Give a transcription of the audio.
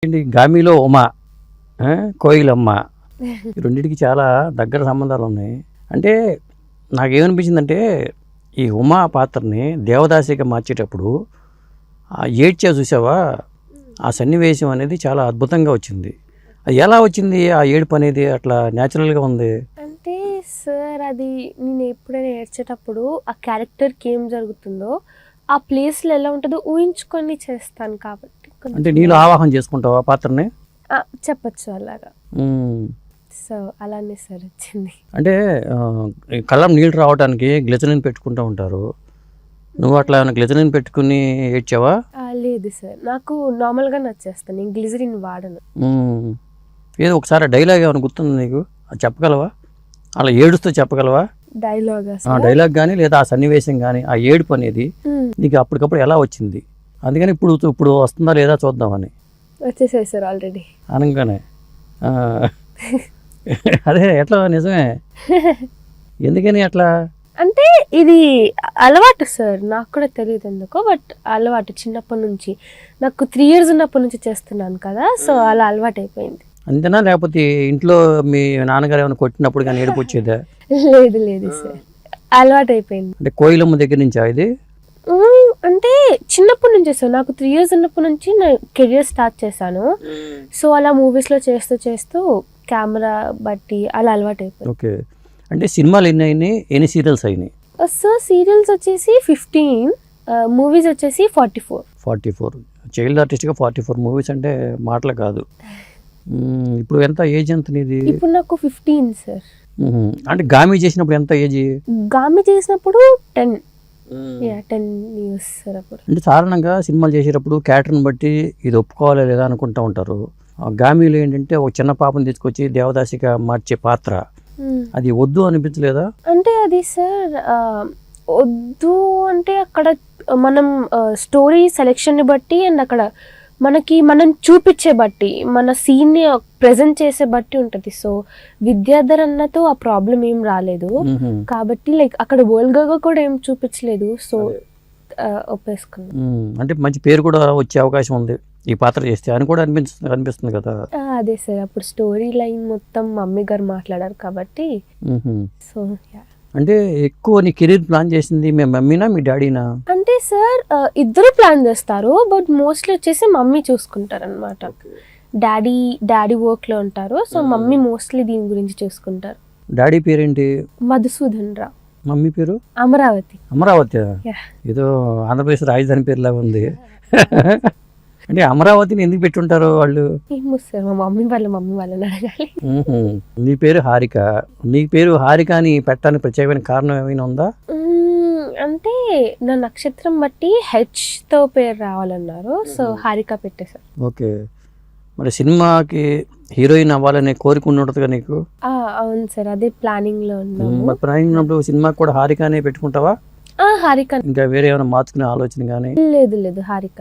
ఏంటి గామిలో ఉమా, కోయిలమ్మ, ఈ రెండింటికి చాలా దగ్గర సంబంధాలు ఉన్నాయి. అంటే నాకేమనిపించిందంటే ఈ ఉమా పాత్రని దేవదాసిగా మార్చేటప్పుడు ఏడ్చా చూసావా, ఆ సన్నివేశం అనేది చాలా అద్భుతంగా వచ్చింది. అది ఎలా వచ్చింది ఆ ఏడుపు అనేది? అట్లా న్యాచురల్గా ఉంది. అంటే సార్ అది నేను ఎప్పుడైనా ఏడ్చేటప్పుడు ఆ క్యారెక్టర్కి ఏం జరుగుతుందో ఆ ప్లేస్లో ఎలా ఉంటుందో ఊహించుకొని చేస్తాను కాబట్టి అంటే నీళ్ళు ఆవాహన చేసుకుంటావా పాత్రని? చెప్పచ్చు అలాగా. సో అలానే సార్ వచ్చింది. అంటే కళ్ళం నీళ్ళు రావడానికి గ్లిజరిన్ పెట్టుకుంటూ ఉంటారు. నువ్వు అట్లా ఏమైనా గ్లిజరిన్ పెట్టుకుని ఏడ్చావా? లేదు సార్, నాకు నార్మల్గా నచ్చేస్తాను, నేను గ్లిజరిన్ వాడను. ఏదో ఒకసారి డైలాగ్ ఏమైనా గుర్తుంది నీకు? అది చెప్పగలవా? అలా ఏడుస్తూ చెప్పగలవా? డైలాగ్ కానీ లేదా ఆ సన్నివేశం కానీ ఆ ఏడుపు అనేది నీకు అప్పటికప్పుడు ఎలా వచ్చింది? అందుకని ఇప్పుడు వస్తుందా లేదా చూద్దామని వచ్చేసాయి సార్ ఆల్రెడీ అనగానే. అదే ఎట్లా నిజమే, ఎందుకని అట్లా? అంటే ఇది అలవాటు సార్, నాకు కూడా తెలియదు ఎందుకో, బట్ అలవాటు చిన్నప్పటి నుంచి. నాకు 3 years ఉన్నప్పటి నుంచి చేస్తున్నాను కదా, సో అలా అలవాటు అయిపోయింది. అంతేనా? లేకపోతే ఇంట్లో మీ నాన్నగారు ఏమైనా కొట్టినప్పుడు కానీ ఏడుపు వచ్చేదా? లేదు సార్, అలవాటు అయిపోయింది. అంటే కోయిలమ్మ దగ్గర నుంచా ఇది? అంటే చిన్నప్పటి నుంచి సార్, నాకు 3 years ఉన్నప్పటి నుంచి నా కెరియర్ స్టార్ట్ చేశాను. సో అలా మూవీస్లో చేస్తూ కెమెరా బట్టి అలా అలవాటు అయిపోయింది. ఓకే. అంటే సినిమాలు ఎన్ని అయినాయి, ఎన్ని సీరియల్స్ అయినాయి? సో సీరియల్స్ వచ్చేసి 15, మూవీస్ వచ్చేసి 44. చైల్డ్ ఆర్టిస్ట్గా 44 మూవీస్ అంటే మాటలు కాదు. ఇప్పుడు ఎంత ఏజ్ ఎంత నీది? ఇప్పుడు నాకు 15 సార్. అంటే గామి చేసినప్పుడు ఎంత ఏజ్? గామి చేసినప్పుడు 10 years సార్ అప్పుడు. అంటే సాధారణంగా సినిమాలు చేసేటప్పుడు క్యారెక్టర్ని బట్టి ఇది ఒప్పుకోవాలా లేదా అనుకుంటూ ఉంటారు. గామిలో ఏంటంటే ఒక చిన్న పాపను తీసుకొచ్చి దేవదాసిగా మార్చే పాత్ర, అది వద్దు అనిపించలేదా? అంటే అది సార్ వద్దు అంటే అక్కడ మనం స్టోరీ సెలెక్షన్ని బట్టి అండ్ అక్కడ మనం చూపించే బట్టి, మన సీన్ని ప్రెజెంట్ చేసే బట్టి ఉంటుంది. సో విద్యాధర్ అన్నతో ఆ ప్రాబ్లం ఏం రాలేదు కాబట్టి లైక్ అక్కడ వరల్డ్గా కూడా ఏం చూపించలేదు, సో ఒప్పేసుకున్నాం. అంటే మంచి పేరు కూడా వచ్చే అవకాశం ఉంది ఈ పాత్ర చేస్తే అని కూడా అనిపిస్తుంది కదా. అదే సార్, అప్పుడు స్టోరీ లైన్ మొత్తం మమ్మీ గారు మాట్లాడారు కాబట్టి. సో అంటే ఎక్కువ నీ కెరీర్ ప్లాన్ చేసింది మీ మమ్మీనా మీ డాడీనా? అంటే సార్ ఇద్దరు ప్లాన్ చేస్తారు, బట్ మోస్ట్లీ వచ్చేసి మమ్మీ చూసుకుంటారు అనమాట. డాడీ వర్క్ లో ఉంటారు, సో మమ్మీ మోస్ట్లీ దీని గురించి చూసుకుంటారు. డాడీ పేరేంటి? మధుసూదన్ రావు. మమ్మీ పేరు? అమరావతి. ఏదో ఆంధ్రప్రదేశ్ రాజధాని పేరులా ఉంది. అంటే అమరావతిని ఎందుకు పెట్టుంటారు వాళ్ళు? ఏమో సార్, మా మమ్మీ వాళ్ళని అడగాలి. నీ పేరు హారిక, నీ పేరు హారిక అని పెట్టడానికి ప్రత్యేకమైన కారణం ఏమైనా ఉందా? అంటే నా నక్షత్రం బట్టి హెచ్తో పేరు రావాలన్నారు, సో హారిక పెట్టేశారు. ఓకే. మరి సినిమాకి హీరోయిన్ అవ్వాలనే కోరిక ఉంటుందిగా నీకు? అవును సార్, అదే ప్లానింగ్ లో ఉన్నాము. మరి ప్లానింగ్ ఉన్నప్పుడు సినిమాకి కూడా హారికనే పెట్టుకుంటావా? హారిక. ఇంకా వేరే ఏమైనా మార్చుకునే ఆలోచన కానీ? లేదు హారిక.